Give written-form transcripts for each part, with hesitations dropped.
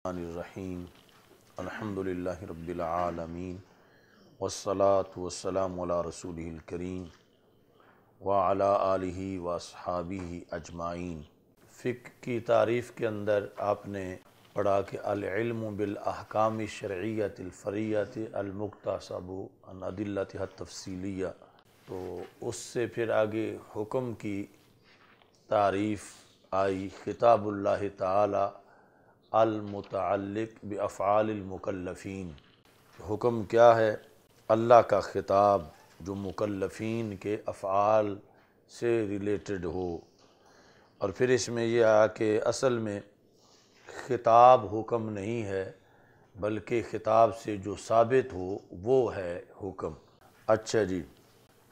الرحیم الحمدللہ رب العالمین والصلاة والسلام علی رسولہ الکریم وعلی آلہ واصحابہ اجمعین۔ فقہ کی تعریف کے اندر آپ نے پڑھا کہ العلم بالاحکام الشرعیۃ الفرعیۃ المکتسب عن ادلتها التفصیلیہ، تو اس سے پھر آگے حکم کی تعریف آئی، خطاب اللہ تعالی المتعلق بافعال المکلفین۔ حکم کیا ہے؟ اللہ کا خطاب جو مکلفین کے افعال سے ریلیٹڈ ہو، اور پھر اس میں یہ آیا کہ اصل میں خطاب حکم نہیں ہے بلکہ خطاب سے جو ثابت ہو وہ ہے حکم۔ اچھا جی،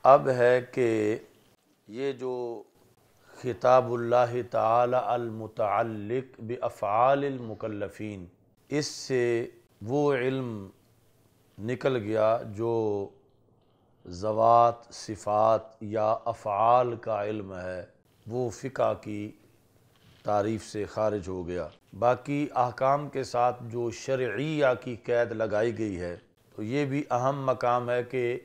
اب ہے کہ یہ جو خطاب اللہ تعالی المتعلق بافعال المکلفین، اس سے وہ علم نکل گیا جو ذوات، صفات یا افعال کا علم ہے، وہ فقہ کی تعریف سے خارج ہو گیا۔ باقی احکام کے ساتھ جو شرعیہ کی قید لگائی گئی ہے، تو یہ بھی اہم مقام ہے کہ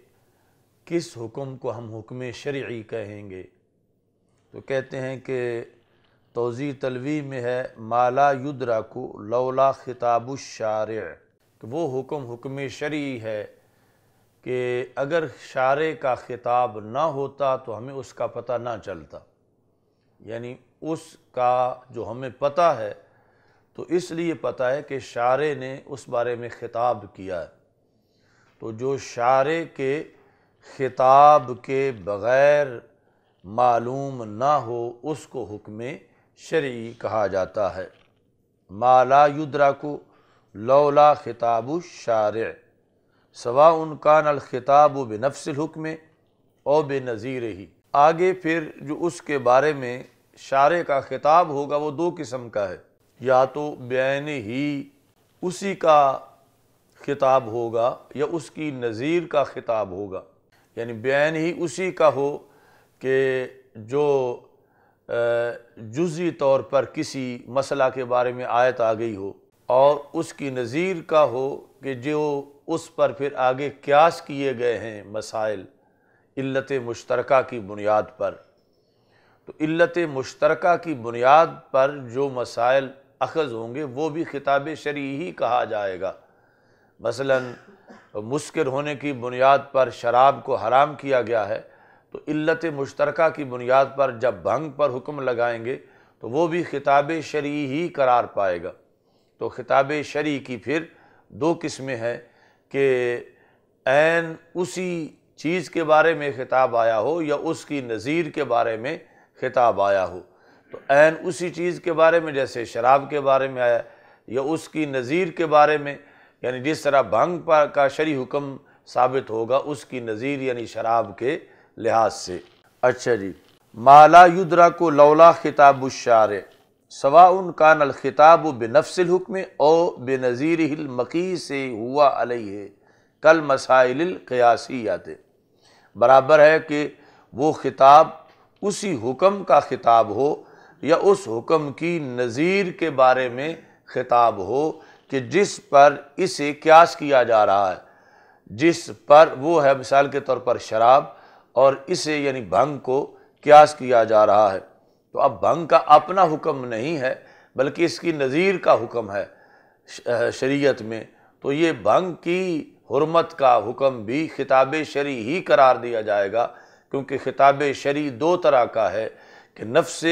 کس حکم کو ہم حکم شرعی کہیں گے۔ تو کہتے ہیں کہ توضیح تلویح میں ہے ما لا یدرک لولا خطاب الشارع، کہ وہ حکم شرعی ہے کہ اگر شارع کا خطاب نہ ہوتا تو ہمیں اس کا پتہ نہ چلتا، یعنی اس کا جو ہمیں پتہ ہے تو اس لیے پتہ ہے کہ شارع نے اس بارے میں خطاب کیا ہے۔ تو جو شارع کے خطاب کے بغیر معلوم نہ ہو اس کو حکم شرعی کہا جاتا ہے۔ ما لا یدرک لولا خطاب الشارع سواء کان الخطاب بنفس الحکم او بنظیرہ۔ آگے پھر جو اس کے بارے میں شارع کا خطاب ہوگا وہ دو قسم کا ہے، یا تو بعین ہی اسی کا خطاب ہوگا یا اس کی نظیر کا خطاب ہوگا، یعنی بعین ہی اسی کا ہو کہ جو جزئی طور پر کسی مسئلہ کے بارے میں آیت آ گئی ہو، اور اس کی نظیر کا ہو کہ جو اس پر پھر آگے قیاس کیے گئے ہیں مسائل علت مشترکہ کی بنیاد پر۔ تو علت مشترکہ کی بنیاد پر جو مسائل اخذ ہوں گے وہ بھی خطاب شرعی ہی کہا جائے گا۔ مثلا مسکر ہونے کی بنیاد پر شراب کو حرام کیا گیا ہے، تو علت مشترکہ کی بنیاد پر جب بھنگ پر حکم لگائیں گے تو وہ بھی خطاب شرعی ہی قرار پائے گا۔ تو خطاب شرعی کی پھر دو قسمیں ہیں کہ عین اسی چیز کے بارے میں خطاب آیا ہو یا اس کی نظیر کے بارے میں خطاب آیا ہو۔ تو عین اسی چیز کے بارے میں جیسے شراب کے بارے میں آیا، یا اس کی نظیر کے بارے میں، یعنی جس طرح بھنگ پر کا شرعی حکم ثابت ہوگا اس کی نظیر یعنی شراب کے لحاظ سے۔ اچھا جی، ما لا یدرک لولا خطاب الشارع سواء کان الخطاب بنفس الحکم او بنظیرہ المقیس ہوا علیہ کالمسائل القیاسیۃ، برابر ہے کہ وہ خطاب اسی حکم کا خطاب ہو یا اس حکم کی نظیر کے بارے میں خطاب ہو کہ جس پر اسے قیاس کیا جا رہا ہے، جس پر وہ ہے مثال کے طور پر شراب، اور اسے یعنی بھنگ کو قیاس کیا جا رہا ہے۔ تو اب بھنگ کا اپنا حکم نہیں ہے بلکہ اس کی نظیر کا حکم ہے شریعت میں، تو یہ بھنگ کی حرمت کا حکم بھی خطاب شرعی ہی قرار دیا جائے گا، کیونکہ خطاب شرعی دو طرح کا ہے کہ نفس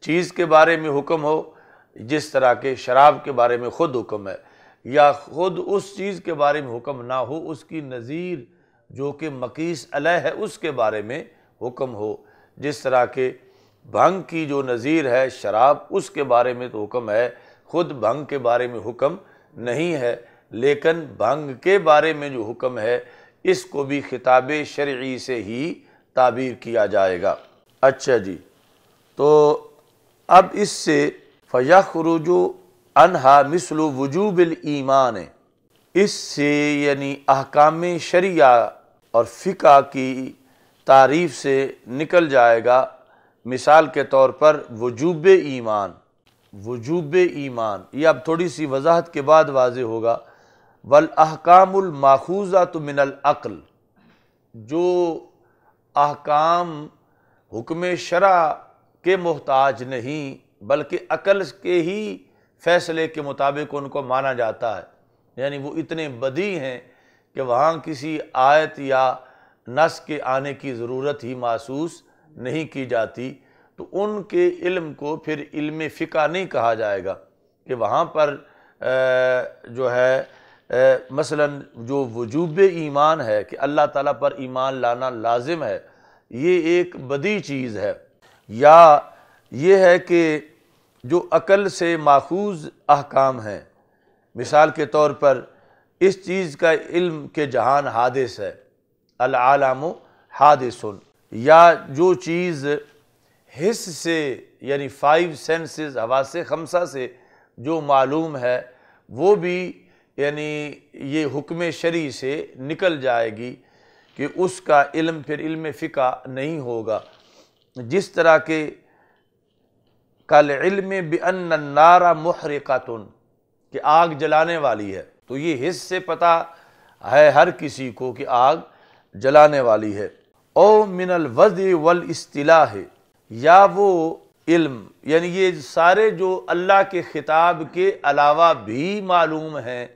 چیز کے بارے میں حکم ہو جس طرح کے شراب کے بارے میں خود حکم ہے، یا خود اس چیز کے بارے میں حکم نہ ہو، اس کی نظیر جو کہ مقیس علیہ ہے اس کے بارے میں حکم ہو، جس طرح کہ بھنگ کی جو نظیر ہے شراب، اس کے بارے میں تو حکم ہے، خود بھنگ کے بارے میں حکم نہیں ہے، لیکن بھنگ کے بارے میں جو حکم ہے اس کو بھی خطاب شرعی سے ہی تعبیر کیا جائے گا۔ اچھا جی، تو اب اس سے فَيَخْرُجُ عَنْهَا مِثْلُ وُجُوبِ الْإِيمَانِ، اس سے یعنی احکام شرعیہ اور فقہ کی تعریف سے نکل جائے گا مثال کے طور پر وجوب ایمان، وجوب ایمان، یہ اب تھوڑی سی وضاحت کے بعد واضح ہوگا۔ والاحکام الماخوذۃ من العقل، جو احکام حکم شرع کے محتاج نہیں بلکہ عقل کے ہی فیصلے کے مطابق ان کو مانا جاتا ہے، یعنی وہ اتنے بدیع ہیں کہ وہاں کسی آیت یا نص کے آنے کی ضرورت ہی محسوس نہیں کی جاتی، تو ان کے علم کو پھر علم فقہ نہیں کہا جائے گا کہ وہاں پر جو ہے مثلا جو وجوب ایمان ہے کہ اللہ تعالیٰ پر ایمان لانا لازم ہے، یہ ایک بدیع چیز ہے، یا یہ ہے کہ جو عقل سے ماخوذ احکام ہیں، مثال کے طور پر اس چیز کا علم کہ جہان حادث ہے، العالم حادث، یا جو چیز حس سے یعنی 5 سینسز حواس خمسہ سے جو معلوم ہے وہ بھی یعنی یہ حکم شرعی سے نکل جائے گی کہ اس کا علم پھر علم فقہ نہیں ہوگا۔ جس طرح کہ کالعلم بأن النار محرقۃ، کہ آگ جلانے والی ہے، تو یہ حس سے پتہ ہے ہر کسی کو کہ آگ جلانے والی ہے۔ او من الوضع والاصطلاح، یا وہ علم یعنی یہ سارے جو اللہ کے خطاب کے علاوہ بھی معلوم ہیں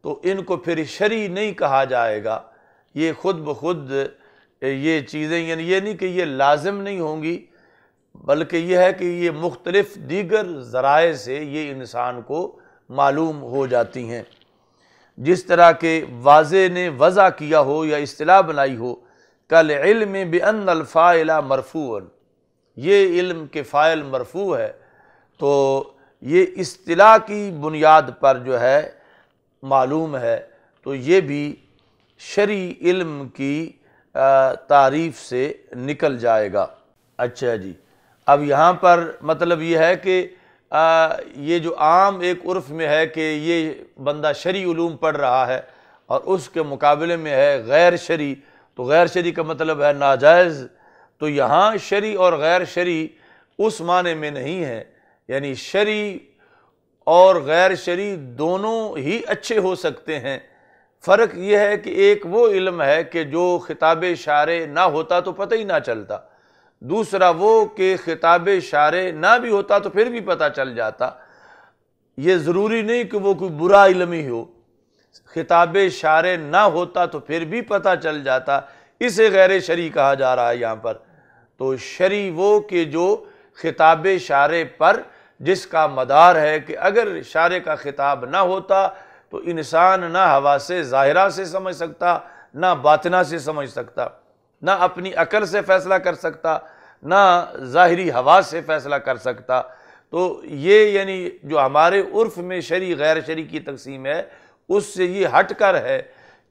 تو ان کو پھر شرعی نہیں کہا جائے گا، یہ خود بخود یہ چیزیں یعنی یہ نہیں کہ یہ لازم نہیں ہوں گی، بلکہ یہ ہے کہ یہ مختلف دیگر ذرائع سے یہ انسان کو معلوم ہو جاتی ہیں۔ جس طرح کہ واضح نے وضع کیا ہو یا اصطلاح بنائی ہو، کالعلم بأن الفاعل مرفوع، یہ علم کے فاعل مرفوع ہے، تو یہ اصطلاح کی بنیاد پر جو ہے معلوم ہے، تو یہ بھی شرعی علم کی تعریف سے نکل جائے گا۔ اچھا جی، اب یہاں پر مطلب یہ ہے کہ یہ جو عام ایک عرف میں ہے کہ یہ بندہ شرعی علوم پڑھ رہا ہے اور اس کے مقابلے میں ہے غیر شرعی، تو غیر شرعی کا مطلب ہے ناجائز، تو یہاں شرعی اور غیر شرعی اس معنی میں نہیں ہے، یعنی شرعی اور غیر شرعی دونوں ہی اچھے ہو سکتے ہیں۔ فرق یہ ہے کہ ایک وہ علم ہے کہ جو خطاب شارع نہ ہوتا تو پتہ ہی نہ چلتا، دوسرا وہ کہ خطاب شارع نہ بھی ہوتا تو پھر بھی پتہ چل جاتا۔ یہ ضروری نہیں کہ وہ کوئی برا علم ہی ہو، خطاب شارع نہ ہوتا تو پھر بھی پتہ چل جاتا، اسے غیر شرعی کہا جا رہا ہے یہاں پر۔ تو شرعی وہ کہ جو خطاب شارع پر جس کا مدار ہے کہ اگر شارع کا خطاب نہ ہوتا تو انسان نہ حواس ظاہرہ سے سمجھ سکتا، نہ باطنہ سے سمجھ سکتا، نہ اپنی عقل سے فیصلہ کر سکتا، نہ ظاہری حواس سے فیصلہ کر سکتا۔ تو یہ یعنی جو ہمارے عرف میں شرعی غیر شرعی کی تقسیم ہے اس سے یہ ہٹ کر ہے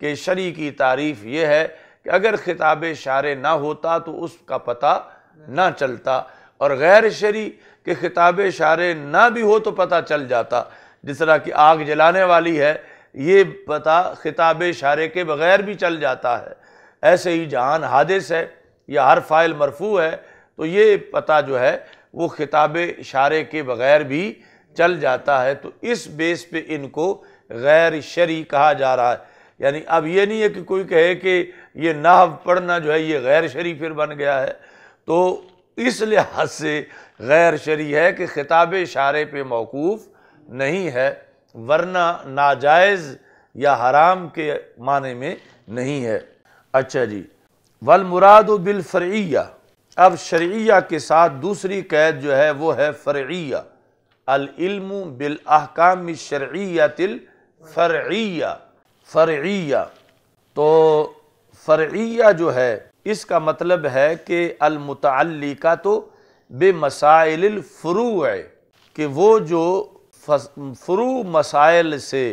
کہ شرعی کی تعریف یہ ہے کہ اگر خطاب شارع نہ ہوتا تو اس کا پتہ نہ چلتا، اور غیر شرعی کہ خطاب شارع نہ بھی ہو تو پتہ چل جاتا، جس طرح کہ آگ جلانے والی ہے یہ پتہ خطاب شارع کے بغیر بھی چل جاتا ہے، ایسے ہی جہان حادث ہے یا ہر فاعل مرفوع ہے تو یہ پتہ جو ہے وہ خطاب شارع کے بغیر بھی چل جاتا ہے، تو اس بیس پہ ان کو غیر شرعی کہا جا رہا ہے۔ یعنی اب یہ نہیں ہے کہ کوئی کہے کہ یہ نحو پڑھنا جو ہے یہ غیر شرعی پھر بن گیا ہے، تو اس لحاظ سے غیر شرعی ہے کہ خطاب شارع پہ موقوف نہیں ہے، ورنہ ناجائز یا حرام کے معنی میں نہیں ہے۔ اچھا جی، والمراد بالفرعیہ، اب شرعیہ کے ساتھ دوسری قید جو ہے وہ ہے فرعیہ، العلم بالاحکام الشرعیۃ الفرعیہ، فرعیہ۔ تو فرعیہ جو ہے اس کا مطلب ہے کہ المتعلقۃ بمسائل الفروع، کہ وہ جو فروع مسائل سے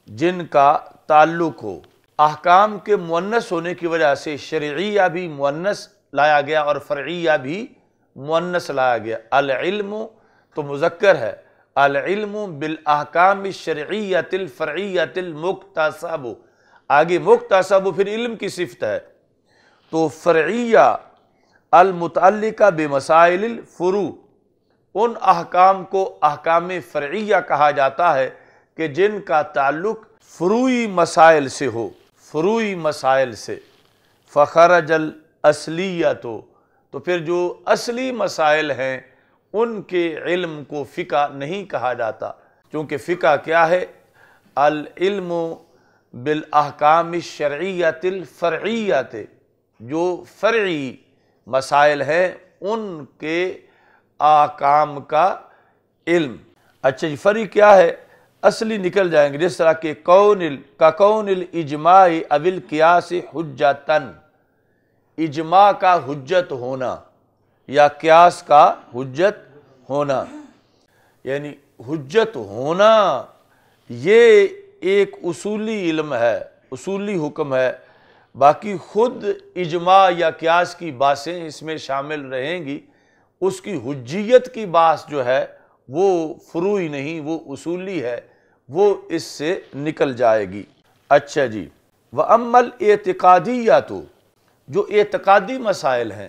جن کا تعلق ہو، احکام کے مؤنث ہونے کی وجہ سے شرعیہ بھی مؤنث لایا گیا اور فرعیہ بھی مؤنث لایا گیا۔ العلم تو مذکر ہے، العلم بالاحکام الشرعیۃ الفرعیۃ المکتسب، آگے مکتسب پھر علم کی صفت ہے، تو فرعیہ المتعلقہ بمسائل الفروع، ان احکام کو احکام فرعیہ کہا جاتا ہے کہ جن کا تعلق فروعی مسائل سے ہو، فروعی مسائل سے۔ فخرج الاصلیۃ، تو پھر جو اصلی مسائل ہیں ان کے علم کو فقہ نہیں کہا جاتا، کیونکہ فقہ کیا ہے؟ العلم بالاحکام الشرعیۃ الفرعیۃ، جو فرعی مسائل ہیں ان کے احکام کا علم۔ اچھا جی، فرعی کیا ہے؟ اصلی نکل جائیں گے، جس طرح کہ کون الاجماع او القیاس حجتاً، اجماع کا حجت ہونا یا قیاس کا حجت ہونا، یعنی حجت ہونا یہ ایک اصولی علم ہے، اصولی حکم ہے۔ باقی خود اجماع یا قیاس کی باتیں اس میں شامل رہیں گی، اس کی حجیت کی بات جو ہے وہ فروعی نہیں، وہ اصولی ہے، وہ اس سے نکل جائے گی۔ اچھا جی، وَأَمَّا الْاعْتِقَادِيَّةُ، جو اعتقادی مسائل ہیں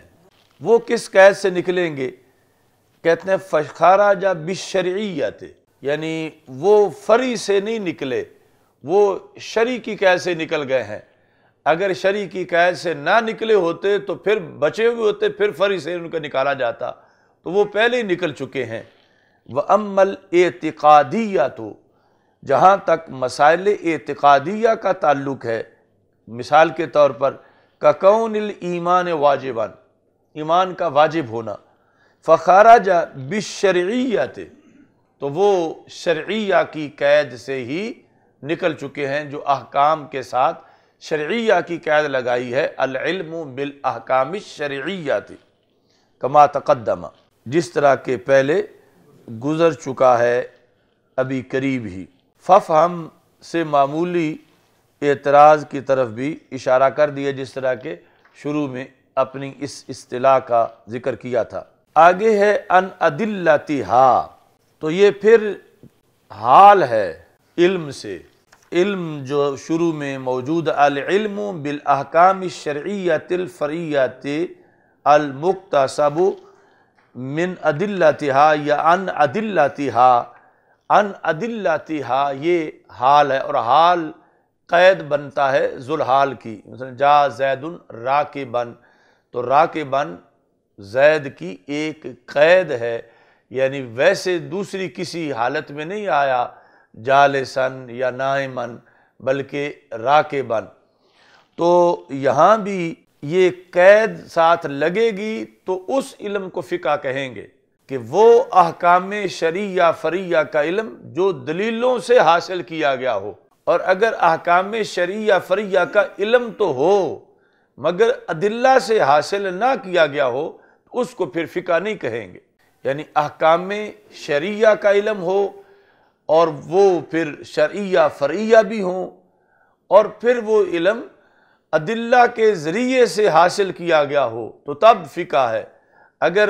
وہ کس قید سے نکلیں گے؟ کہتے ہیں فَخَرَجَ بِالشَّرْعِيَّةِ، یعنی وہ فرعی سے نہیں نکلے، وہ شرعی کی قید سے نکل گئے ہیں۔ اگر شرعی کی قید سے نہ نکلے ہوتے تو پھر بچے ہوئے ہوتے، پھر فرعی سے ان کو نکالا جاتا، تو وہ پہلے ہی نکل چکے ہیں۔ وَأَمَّا الْاعْتِقَادِيَّةُ، جہاں تک مسائل اعتقادیہ کا تعلق ہے، مثال کے طور پر کَکَوْنِ الْإِيمَانِ واجباً، ایمان کا واجب ہونا، فَخَرَجَ بِالشَّرْعِيَّةِ، تو وہ شرعیہ کی قید سے ہی نکل چکے ہیں، جو احکام کے ساتھ شرعیہ کی قید لگائی ہے، العلم بالاحکام الشرعیۃ کما تقدم، جس طرح کہ پہلے گزر چکا ہے ابھی قریب ہی۔ ففہم سے معمولی اعتراض کی طرف بھی اشارہ کر دیا، جس طرح کہ شروع میں اپنی اس اصطلاح کا ذکر کیا تھا۔ آگے ہے ان ادلتھا، تو یہ پھر حال ہے علم سے، علم جو شروع میں موجود، العلم بالاحکام الشرعیۃ الفرعیۃ المکتسب من ادلتھا یا ان ادلتھا، ان ادلتھا یہ حال ہے، اور حال قید بنتا ہے ذوالحال کی، مثلا جا زید راکبا، تو راکبا زید کی ایک قید ہے، یعنی ویسے دوسری کسی حالت میں نہیں آیا جالسن یا نائمن، بلکہ راکبن۔ تو یہاں بھی یہ قید ساتھ لگے گی تو اس علم کو فقہ کہیں گے، کہ وہ احکام شرعیہ فرعیہ کا علم جو دلیلوں سے حاصل کیا گیا ہو، اور اگر احکام شرعیہ فرعیہ کا علم تو ہو مگر ادلہ سے حاصل نہ کیا گیا ہو، اس کو پھر فقہ نہیں کہیں گے۔ یعنی احکام شرعیہ کا علم ہو اور وہ پھر شرعیہ فرعیہ بھی ہوں، اور پھر وہ علم ادلہ کے ذریعے سے حاصل کیا گیا ہو تو تب فقہ ہے۔ اگر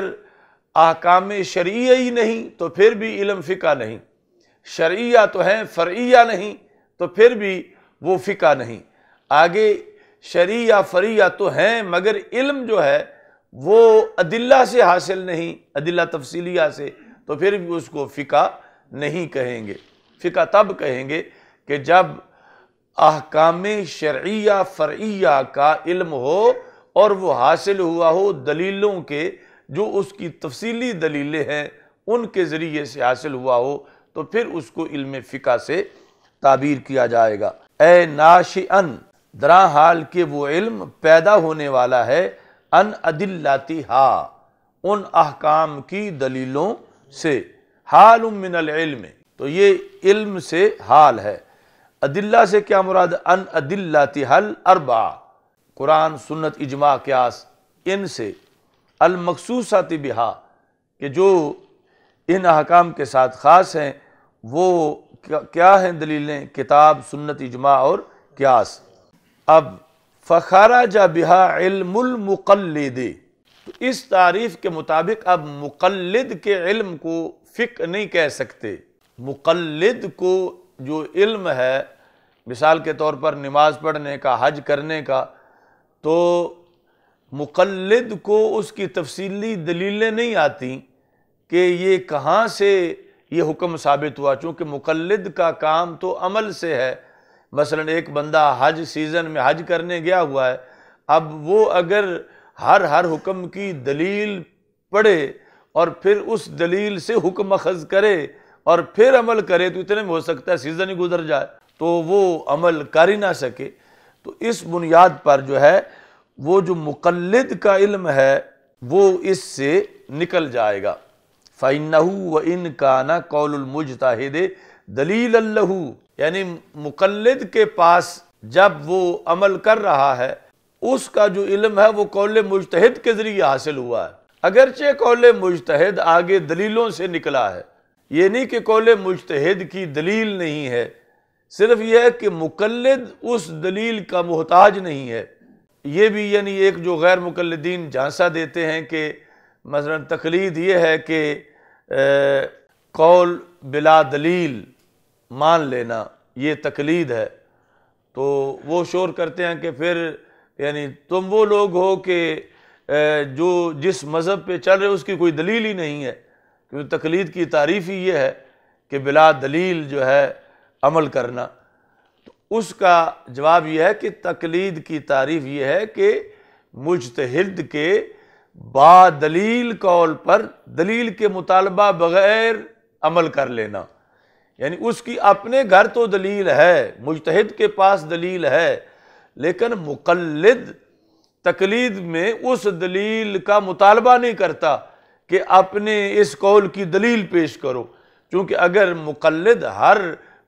احکام شرعیہ ہی نہیں تو پھر بھی علم فقہ نہیں، شرعیہ تو ہیں فرعیہ نہیں تو پھر بھی وہ فقہ نہیں۔ آگے شرعیہ فرعیہ تو ہیں مگر علم جو ہے وہ ادلہ سے حاصل نہیں، ادلہ تفصیلیہ سے، تو پھر بھی اس کو فقہ نہیں کہیں گے۔ فقہ تب کہیں گے کہ جب احکام شرعیہ فرعیہ کا علم ہو اور وہ حاصل ہوا ہو دلیلوں کے، جو اس کی تفصیلی دلیلیں ہیں ان کے ذریعے سے حاصل ہوا ہو، تو پھر اس کو علم فقہ سے تعبیر کیا جائے گا۔ اے ناشئن، درا حال کہ وہ علم پیدا ہونے والا ہے، ان ادلتھا، ان احکام کی دلیلوں سے، حال من العلم، تو یہ علم سے حال ہے۔ ادلہ سے کیا مراد؟ ان ادلتھا الاربعہ، قرآن سنت اجماع قیاس، ان سے، المخصوصات بہا، کہ جو ان احکام کے ساتھ خاص ہیں، وہ کیا ہیں دلیلیں؟ کتاب سنت اجماع اور قیاس۔ اب فخرج بہا علم المقلد، تو اس تعریف کے مطابق اب مقلد کے علم کو فقہ نہیں کہہ سکتے۔ مقلد کو جو علم ہے، مثال کے طور پر نماز پڑھنے کا، حج کرنے کا، تو مقلد کو اس کی تفصیلی دلیلیں نہیں آتی کہ یہ کہاں سے یہ حکم ثابت ہوا، چونکہ مقلد کا کام تو عمل سے ہے۔ مثلا ایک بندہ حج سیزن میں حج کرنے گیا ہوا ہے، اب وہ اگر ہر حکم کی دلیل پڑھے اور پھر اس دلیل سے حکم اخذ کرے اور پھر عمل کرے تو اتنے میں ہو سکتا ہے سیزن ہی گزر جائے، تو وہ عمل کر ہی نہ سکے۔ تو اس بنیاد پر جو ہے وہ جو مقلد کا علم ہے وہ اس سے نکل جائے گا۔ فَإِنَّهُ وَإِنْ كَانَ قَوْلُ الْمُجْتَهِدِ دَلِيلًا لَهُ، یعنی مقلد کے پاس جب وہ عمل کر رہا ہے اس کا جو علم ہے وہ قول مجتہد کے ذریعے حاصل ہوا ہے، اگرچہ قول مجتہد آگے دلیلوں سے نکلا ہے۔ یہ نہیں کہ قول مجتہد کی دلیل نہیں ہے، صرف یہ ہے کہ مقلد اس دلیل کا محتاج نہیں ہے۔ یہ بھی یعنی ایک جو غیر مقلدین جھانسا دیتے ہیں کہ مثلا تقلید یہ ہے کہ قول بلا دلیل مان لینا، یہ تقلید ہے۔ تو وہ شور کرتے ہیں کہ پھر یعنی تم وہ لوگ ہو کہ جو جس مذہب پہ چل رہے اس کی کوئی دلیل ہی نہیں ہے، کیونکہ تقلید کی تعریف ہی یہ ہے کہ بلا دلیل جو ہے عمل کرنا۔ تو اس کا جواب یہ ہے کہ تقلید کی تعریف یہ ہے کہ مجتہد کے با دلیل قول پر دلیل کے مطالبہ بغیر عمل کر لینا، یعنی اس کی اپنے گھر تو دلیل ہے، مجتہد کے پاس دلیل ہے، لیکن مقلد تقلید میں اس دلیل کا مطالبہ نہیں کرتا کہ اپنے اس قول کی دلیل پیش کرو، چونکہ اگر مقلد ہر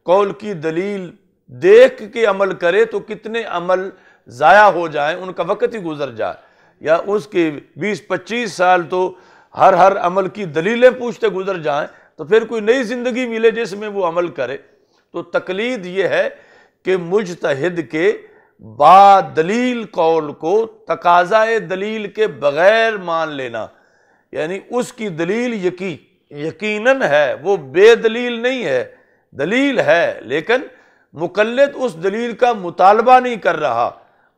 قول کی دلیل دیکھ کے عمل کرے تو کتنے عمل ضائع ہو جائیں، ان کا وقت ہی گزر جائے، یا اس کے 20-25 سال تو ہر عمل کی دلیلیں پوچھتے گزر جائیں، تو پھر کوئی نئی زندگی ملے جس میں وہ عمل کرے۔ تو تقلید یہ ہے کہ مجتہد کے با دلیل قول کو تقاضائے دلیل کے بغیر مان لینا، یعنی اس کی دلیل یقیناً ہے، وہ بے دلیل نہیں ہے، دلیل ہے لیکن مقلد اس دلیل کا مطالبہ نہیں کر رہا،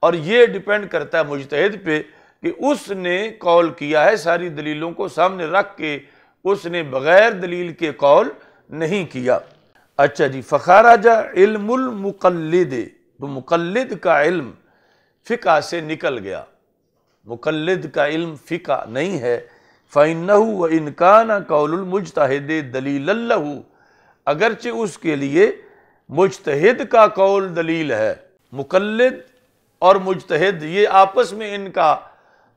اور یہ ڈیپینڈ کرتا ہے مجتہد پہ کہ اس نے قول کیا ہے، ساری دلیلوں کو سامنے رکھ کے اس نے بغیر دلیل کے قول نہیں کیا۔ اچھا جی، فخرج علم المقلد، تو مقلد کا علم فقہ سے نکل گیا، مقلد کا علم فقہ نہیں ہے۔ فَإِنَّهُ وَإِنْ كَانَ قَوْلُ الْمُجْتَهِدِ دَلِيلًا لَهُ، اگرچہ اس کے لیے مجتہد کا قول دلیل ہے۔ مقلد اور مجتہد یہ آپس میں ان کا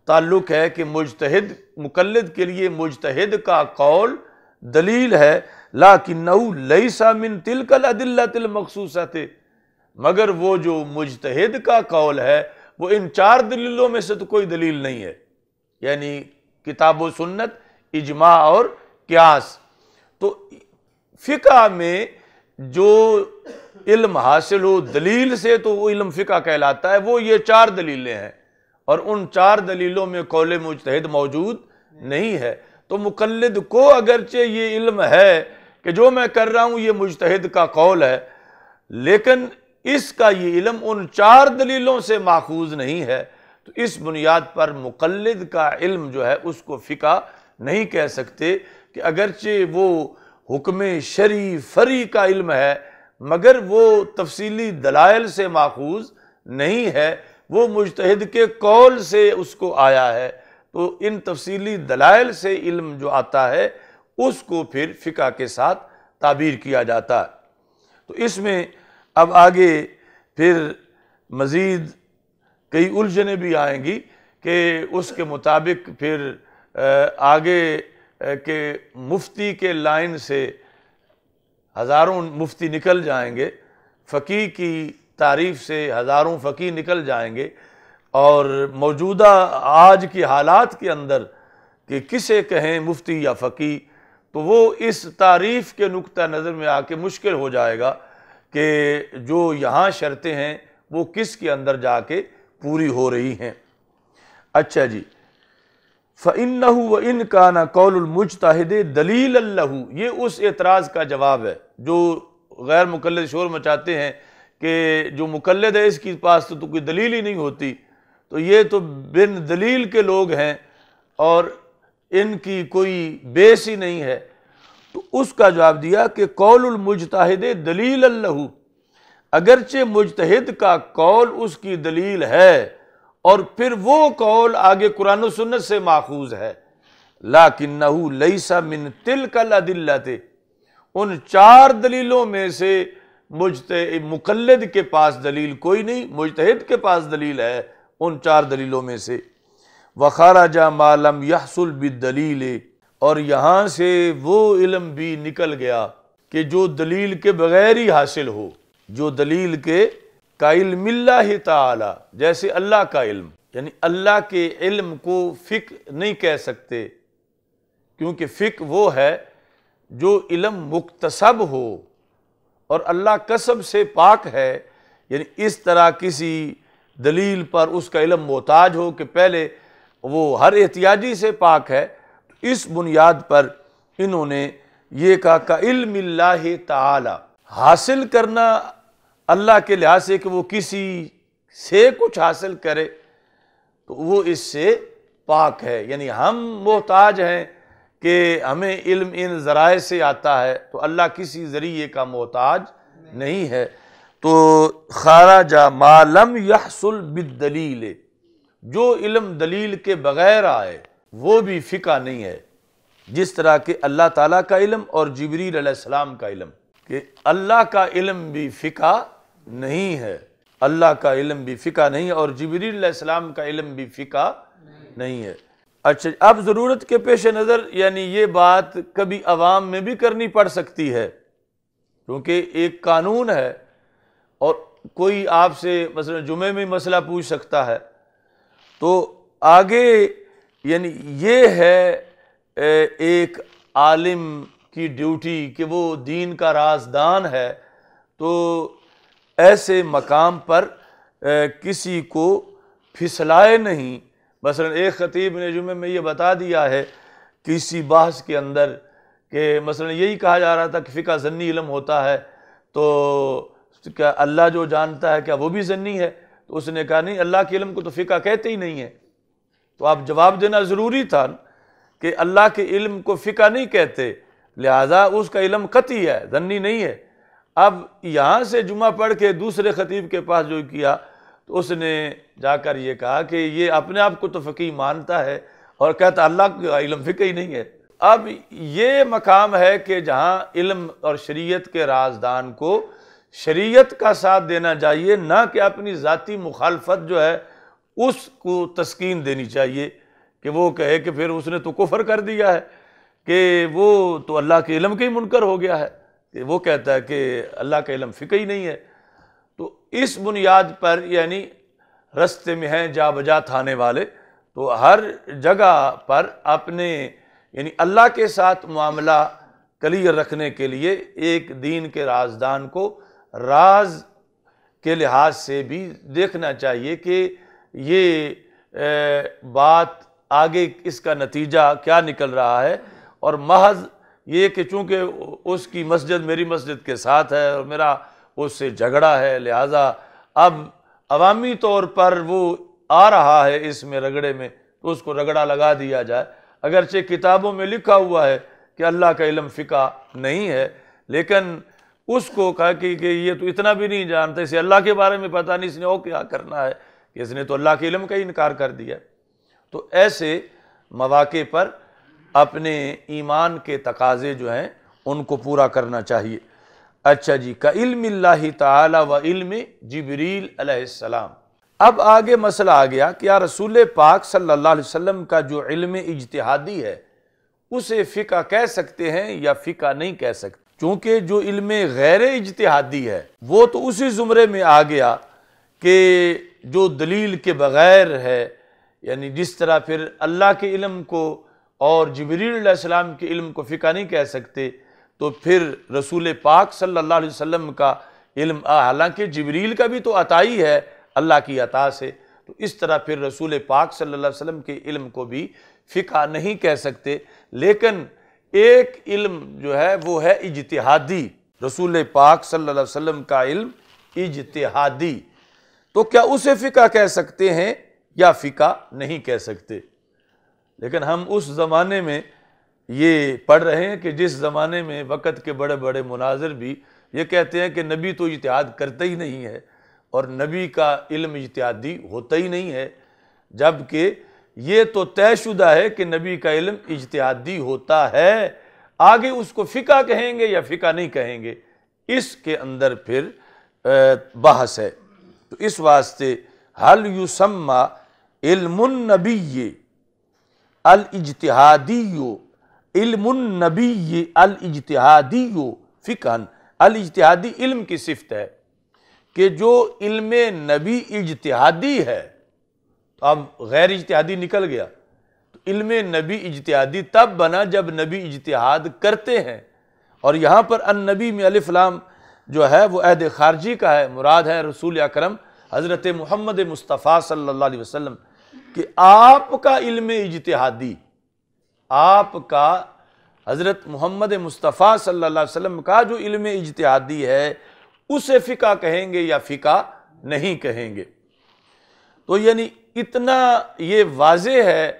تعلق ہے کہ مقلد کے لیے مجتہد کا قول دلیل ہے، لَكِنَّهُ لَيْسَ مِن تِلْكَ الْأَدِلَّةِ الْمَخْصُوصَةِ، مگر وہ جو مجتہد کا قول ہے وہ ان 4 دلیلوں میں سے تو کوئی دلیل نہیں ہے، یعنی کتاب و سنت، اجماع اور قیاس۔ تو فقہ میں جو علم حاصل ہو دلیل سے تو وہ علم فقہ کہلاتا ہے، وہ یہ 4 دلیلیں ہیں، اور ان 4 دلیلوں میں قول مجتہد موجود نہیں ہے۔ تو مقلد کو اگرچہ یہ علم ہے کہ جو میں کر رہا ہوں یہ مجتہد کا قول ہے، لیکن اس کا یہ علم ان 4 دلیلوں سے ماخوذ نہیں ہے، تو اس بنیاد پر مقلد کا علم جو ہے اس کو فقہ نہیں کہہ سکتے، کہ اگرچہ وہ حکم شرعی فرعی کا علم ہے مگر وہ تفصیلی دلائل سے ماخوذ نہیں ہے، وہ مجتہد کے قول سے اس کو آیا ہے، تو ان تفصیلی دلائل سے علم جو آتا ہے اس کو پھر فقہ کے ساتھ تعبیر کیا جاتا ہے۔ تو اس میں اب آگے پھر مزید کئی الجھنیں بھی آئیں گی کہ اس کے مطابق پھر آگے کہ مفتی کے لائن سے ہزاروں مفتی نکل جائیں گے، فقیہ کی تعریف سے ہزاروں فقیہ نکل جائیں گے، اور موجودہ آج کی حالات کے اندر کہ کسے کہیں مفتی یا فقیہ، تو وہ اس تعریف کے نقطہ نظر میں آ کے مشکل ہو جائے گا کہ جو یہاں شرطیں ہیں وہ کس کے اندر جا کے پوری ہو رہی ہیں۔ اچھا جی، فَإِنَّهُ وَإِنْ كَانَ قَوْلُ الْمُجْتَهِدِ دَلِيلًا لَهُ، یہ اس اعتراض کا جواب ہے جو غیر مقلد شور مچاتے ہیں کہ جو مقلد ہے اس کے پاس تو کوئی دلیل ہی نہیں ہوتی، تو یہ تو بن دلیل کے لوگ ہیں، اور ان کی کوئی بیس ہی نہیں ہے، تو اس کا جواب دیا کہ قول المجتہد دلیل لہ، اگرچہ مجتہد کا قول اس کی دلیل ہے اور پھر وہ قول آگے قرآن و سنت سے ماخوذ ہے، لیکنہ لیس من تلک الادلۃ، ان 4 دلیلوں میں سے مقلد کے پاس دلیل کوئی نہیں، مجتہد کے پاس دلیل ہے ان 4 دلیلوں میں سے۔ وخرج ما لم يحصل بالدلیل، اور یہاں سے وہ علم بھی نکل گیا کہ جو دلیل کے بغیر ہی حاصل ہو، جو دلیل کے کا علم اللہ تعالی، جیسے اللہ کا علم، یعنی اللہ کے علم کو فقہ نہیں کہہ سکتے، کیونکہ فقہ وہ ہے جو علم مکتسب ہو اور اللہ کسب سے پاک ہے، یعنی اس طرح کسی دلیل پر اس کا علم محتاج ہو کہ پہلے وہ ہر احتیاجی سے پاک ہے، تو اس بنیاد پر انہوں نے یہ کہا کہ علم اللہ تعالی، حاصل کرنا اللہ کے لحاظ سے کہ وہ کسی سے کچھ حاصل کرے تو وہ اس سے پاک ہے، یعنی ہم محتاج ہیں کہ ہمیں علم ان ذرائع سے آتا ہے، تو اللہ کسی ذریعے کا محتاج نہیں ہے۔ تو خرج ما لم يحصل بالدلیل، جو علم دلیل کے بغیر آئے وہ بھی فقہ نہیں ہے، جس طرح کہ اللہ تعالیٰ کا علم اور جبریل علیہ السلام کا علم، کہ اللہ کا علم بھی فقہ نہیں ہے، اللہ کا علم بھی فقہ نہیں ہے اور جبریل علیہ السلام کا علم بھی فقہ نہیں ہے۔ اچھا، اب ضرورت کے پیش نظر یعنی یہ بات کبھی عوام میں بھی کرنی پڑ سکتی ہے، کیونکہ ایک قانون ہے اور کوئی آپ سے مثلا جمعے میں مسئلہ پوچھ سکتا ہے، تو آگے یعنی یہ ہے ایک عالم کی ڈیوٹی کہ وہ دین کا رازدان ہے، تو ایسے مقام پر کسی کو پھسلائے نہیں۔ مثلا ایک خطیب نے جمعے میں یہ بتا دیا ہے کسی بحث کے اندر کہ مثلا یہی کہا جا رہا تھا کہ فقہ ظنی علم ہوتا ہے، تو کیا اللہ جو جانتا ہے کیا وہ بھی ظنی ہے؟ تو اس نے کہا نہیں، اللہ کے علم کو تو فقہ کہتے ہی نہیں ہے۔ تو آپ جواب دینا ضروری تھا کہ اللہ کے علم کو فقہ نہیں کہتے، لہذا اس کا علم قطعی ہے، ظنی نہیں ہے۔ اب یہاں سے جمعہ پڑھ کے دوسرے خطیب کے پاس جو کیا تو اس نے جا کر یہ کہا کہ یہ اپنے آپ کو تو فقیہ مانتا ہے اور کہتا اللہ کا علم فقہ ہی نہیں ہے۔ اب یہ مقام ہے کہ جہاں علم اور شریعت کے رازدان کو شریعت کا ساتھ دینا چاہیے، نہ کہ اپنی ذاتی مخالفت جو ہے اس کو تسکین دینی چاہیے کہ وہ کہے کہ پھر اس نے تو کفر کر دیا ہے، کہ وہ تو اللہ کے علم کے ہی منکر ہو گیا ہے، کہ وہ کہتا ہے کہ اللہ کا علم فقہ ہی نہیں ہے۔ تو اس بنیاد پر یعنی رستے میں ہیں جا بجا تھانے والے، تو ہر جگہ پر اپنے یعنی اللہ کے ساتھ معاملہ کلیئر رکھنے کے لیے ایک دین کے رازدان کو راز کے لحاظ سے بھی دیکھنا چاہیے کہ یہ بات آگے اس کا نتیجہ کیا نکل رہا ہے، اور محض یہ کہ چونکہ اس کی مسجد میری مسجد کے ساتھ ہے اور میرا اس سے جھگڑا ہے، لہٰذا اب عوامی طور پر وہ آ رہا ہے اس میں رگڑے میں، تو اس کو رگڑا لگا دیا جائے، اگرچہ کتابوں میں لکھا ہوا ہے کہ اللہ کا علم فقہ نہیں ہے، لیکن اس کو کہا کہ یہ تو اتنا بھی نہیں جانتا، اسے اللہ کے بارے میں پتہ نہیں، اس نے وہ کیا کرنا ہے کہ اس نے تو اللہ کے علم کا ہی انکار کر دیا۔ تو ایسے مواقع پر اپنے ایمان کے تقاضے جو ہیں ان کو پورا کرنا چاہیے۔ اچھا جی، کعلم اللہ تعالی و علم جبریل علیہ السلام۔ اب آگے مسئلہ آ گیا کہ یا رسول پاک صلی اللہ علیہ وسلم کا جو علم اجتہادی ہے اسے فقہ کہہ سکتے ہیں یا فقہ نہیں کہہ سکتے؟ چونکہ جو علم غیر اجتہادی ہے وہ تو اسی زمرے میں آ گیا کہ جو دلیل کے بغیر ہے، یعنی جس طرح پھر اللہ کے علم کو اور جبریل علیہ السلام کے علم کو فقہ نہیں کہہ سکتے، تو پھر رسول پاک صلی اللہ علیہ وسلم کا علم حالانکہ جبریل کا بھی تو عطائی ہے اللہ کی عطا سے، تو اس طرح پھر رسول پاک صلی اللہ علیہ وسلم کے علم کو بھی فقہ نہیں کہہ سکتے۔ لیکن ایک علم جو ہے وہ ہے اجتہادی، رسول پاک صلی اللہ علیہ وسلم کا علم اجتہادی، تو کیا اسے فقہ کہہ سکتے ہیں یا فقہ نہیں کہہ سکتے؟ لیکن ہم اس زمانے میں یہ پڑھ رہے ہیں کہ جس زمانے میں وقت کے بڑے بڑے مناظر بھی یہ کہتے ہیں کہ نبی تو اجتہاد کرتا ہی نہیں ہے اور نبی کا علم اجتہادی ہوتا ہی نہیں ہے، جبکہ یہ تو طے شدہ ہے کہ نبی کا علم اجتہادی ہوتا ہے۔ آگے اس کو فقہ کہیں گے یا فقہ نہیں کہیں گے، اس کے اندر پھر بحث ہے۔ تو اس واسطے حل یسمى علم النبی الاجتہادی علم النبی الاجتہادی فقہا، الاجتہادی علم کی صفت ہے کہ جو علم نبی اجتہادی ہے، تو اب غیر اجتہادی نکل گیا، تو علم نبی اجتہادی تب بنا جب نبی اجتہاد کرتے ہیں، اور یہاں پر النبی میں الف لام جو ہے وہ عہد خارجی کا ہے، مراد ہے رسول اکرم حضرت محمد مصطفیٰ صلی اللہ علیہ وسلم، کہ آپ کا علم اجتہادی، آپ کا حضرت محمد مصطفیٰ صلی اللہ علیہ وسلم کا جو علم اجتہادی ہے اسے فقہ کہیں گے یا فقہ نہیں کہیں گے۔ تو یعنی اتنا یہ واضح ہے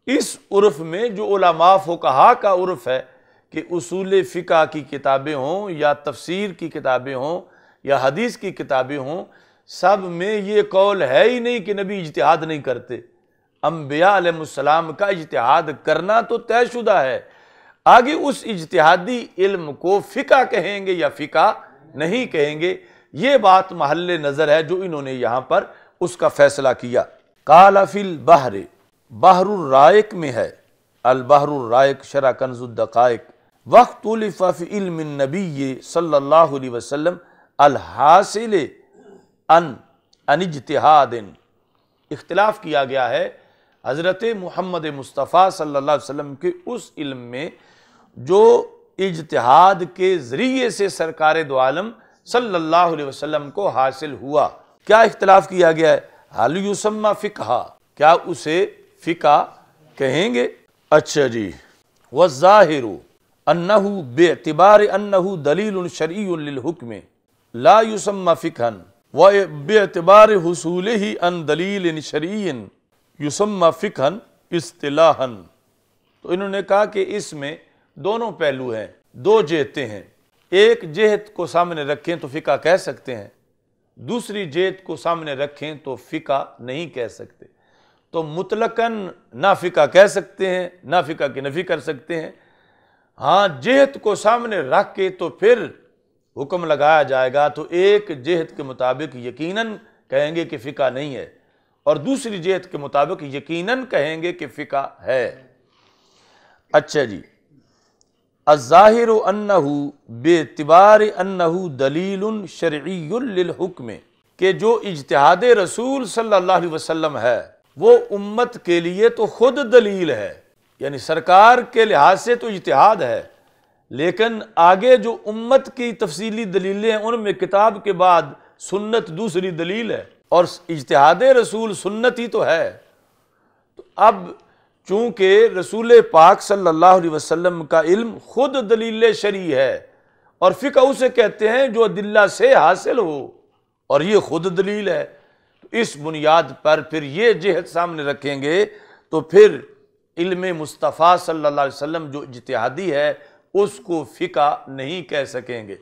اس عرف میں جو علماء فقہا کا عرف ہے کہ اصول فقہ کی کتابیں ہوں یا تفسیر کی کتابیں ہوں یا حدیث کی کتابیں ہوں، سب میں یہ قول ہے ہی نہیں کہ نبی اجتہاد نہیں کرتے۔ انبیاء علیہ السلام کا اجتہاد کرنا تو طے شدہ ہے، آگے اس اجتہادی علم کو فقہ کہیں گے یا فقہ نہیں کہیں گے، یہ بات محل نظر ہے جو انہوں نے یہاں پر اس کا فیصلہ کیا۔ قال فی البحر، بحر الرائق میں ہے، البحر الرائق شرح کنز الدقائق، واختلف فی علم النبی صلی اللہ علیہ وسلم الحاصل ان اجتہاد، اختلاف کیا گیا ہے حضرت محمد مصطفیٰ صلی اللہ علیہ وسلم کے اس علم میں جو اجتہاد کے ذریعے سے سرکار دو عالم صلی اللہ علیہ وسلم کو حاصل ہوا۔ کیا اختلاف کیا گیا ہے؟ حل یسمى فقہ، کیا اسے فقہ کہیں گے؟ اچھا جی، والظاہر انہ باعتبار انہ دلیل شرعی للحکم لا یسمى فقہا وباعتبار حصولہ عن دلیل شرعی یسمى فقہا اصطلاحا۔ تو انہوں نے کہا کہ اس میں دونوں پہلو ہیں، دو جہتیں ہیں، ایک جہت کو سامنے رکھیں تو فقہ کہہ سکتے ہیں، دوسری جہت کو سامنے رکھیں تو فقہ نہیں کہہ سکتے۔ تو مطلقاً نہ فقہ کہہ سکتے ہیں نہ فقہ کی نفی کر سکتے ہیں، ہاں جہت کو سامنے رکھ کے تو پھر حکم لگایا جائے گا، تو ایک جہت کے مطابق یقیناً کہیں گے کہ فقہ نہیں ہے اور دوسری جہت کے مطابق یقیناً کہیں گے کہ فقہ ہے۔ اچھا جی، الظاہر انہ باعتبار انہ دلیل شرعی للحکم، کہ جو اجتہاد رسول صلی اللہ علیہ وسلم ہے وہ امت کے لیے تو خود دلیل ہے، یعنی سرکار کے لحاظ سے تو اجتہاد ہے، لیکن آگے جو امت کی تفصیلی دلیلیں ہیں ان میں کتاب کے بعد سنت دوسری دلیل ہے، اور اجتہاد رسول سنت ہی تو ہے۔ تو اب چونکہ رسول پاک صلی اللہ علیہ وسلم کا علم خود دلیل شرعی ہے، اور فقہ اسے کہتے ہیں جو ادلہ سے حاصل ہو، اور یہ خود دلیل ہے، تو اس بنیاد پر پھر یہ جہت سامنے رکھیں گے تو پھر علم مصطفیٰ صلی اللہ علیہ وسلم جو اجتہادی ہے اس کو فقہ نہیں کہہ سکیں گے،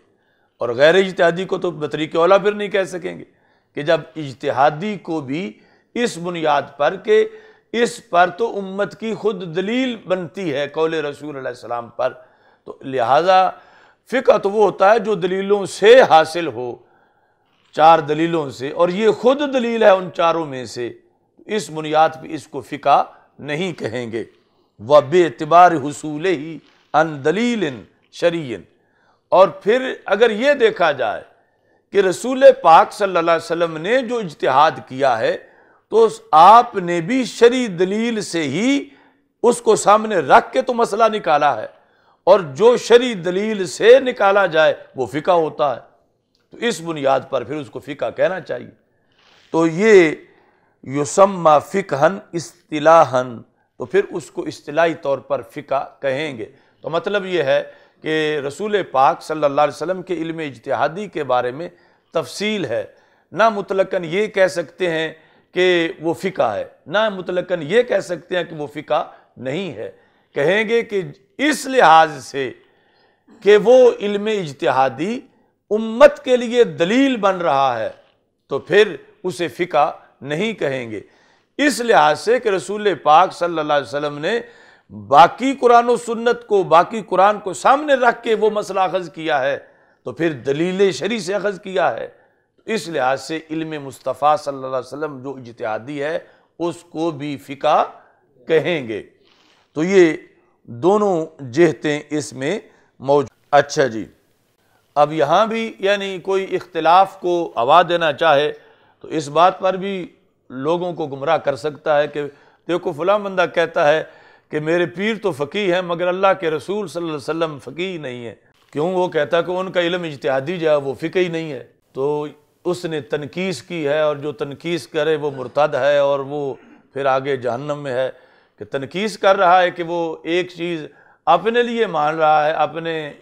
اور غیر اجتہادی کو تو بطریق اولیٰ پھر نہیں کہہ سکیں گے، کہ جب اجتہادی کو بھی اس بنیاد پر کہ اس پر تو امت کی خود دلیل بنتی ہے قول رسول علیہ السلام پر، تو لہٰذا فقہ تو وہ ہوتا ہے جو دلیلوں سے حاصل ہو، چار دلیلوں سے، اور یہ خود دلیل ہے ان چاروں میں سے، اس بنیاد پہ اس کو فقہ نہیں کہیں گے۔ وَبِاعْتِبَارِ حُصُولِهِ عَنْ دَلِيلٍ شَرْعِيٍّ، اور پھر اگر یہ دیکھا جائے کہ رسول پاک صلی اللہ علیہ وسلم نے جو اجتہاد کیا ہے تو آپ نے بھی شرعی دلیل سے ہی اس کو سامنے رکھ کے تو مسئلہ نکالا ہے، اور جو شرعی دلیل سے نکالا جائے وہ فقہ ہوتا ہے، تو اس بنیاد پر پھر اس کو فقہ کہنا چاہیے۔ تو یہ یسمى فقہاً اصطلاحاً، تو پھر اس کو اصطلاحی طور پر فقہ کہیں گے۔ تو مطلب یہ ہے کہ رسول پاک صلی اللہ علیہ وسلم کے علم اجتہادی کے بارے میں تفصیل ہے، نہ مطلقاً یہ کہہ سکتے ہیں کہ وہ فقہ ہے، نہ مطلقاً یہ کہہ سکتے ہیں کہ وہ فقہ نہیں ہے۔ کہیں گے کہ اس لحاظ سے کہ وہ علم اجتہادی امت کے لیے دلیل بن رہا ہے تو پھر اسے فقہ نہیں کہیں گے۔ اس لحاظ سے کہ رسول پاک صلی اللہ علیہ وسلم نے باقی قرآن و سنت کو، باقی قرآن کو سامنے رکھ کے وہ مسئلہ اخذ کیا ہے تو پھر دلیل شرعی سے اخذ کیا ہے۔ اس لحاظ سے علم مصطفیٰ صلی اللہ علیہ وسلم جو اجتہادی ہے اس کو بھی فقہ کہیں گے۔ تو یہ دونوں جہتیں اس میں موجود۔ اچھا جی، اب یہاں بھی یعنی کوئی اختلاف کو ہوا دینا چاہے تو اس بات پر بھی لوگوں کو گمراہ کر سکتا ہے کہ دیکھو فلاں بندہ کہتا ہے کہ میرے پیر تو فقیہ ہیں مگر اللہ کے رسول صلی اللہ علیہ وسلم فقیہ نہیں ہے، کیوں؟ وہ کہتا ہے کہ ان کا علم اجتہادی جو ہے وہ فقہی نہیں ہے، تو اس نے تنقیص کی ہے، اور جو تنقیص کرے وہ مرتد ہے اور وہ پھر آگے جہنم میں ہے۔ کہ تنقیص کر رہا ہے کہ وہ ایک چیز اپنے لیے مان رہا ہے، اپنے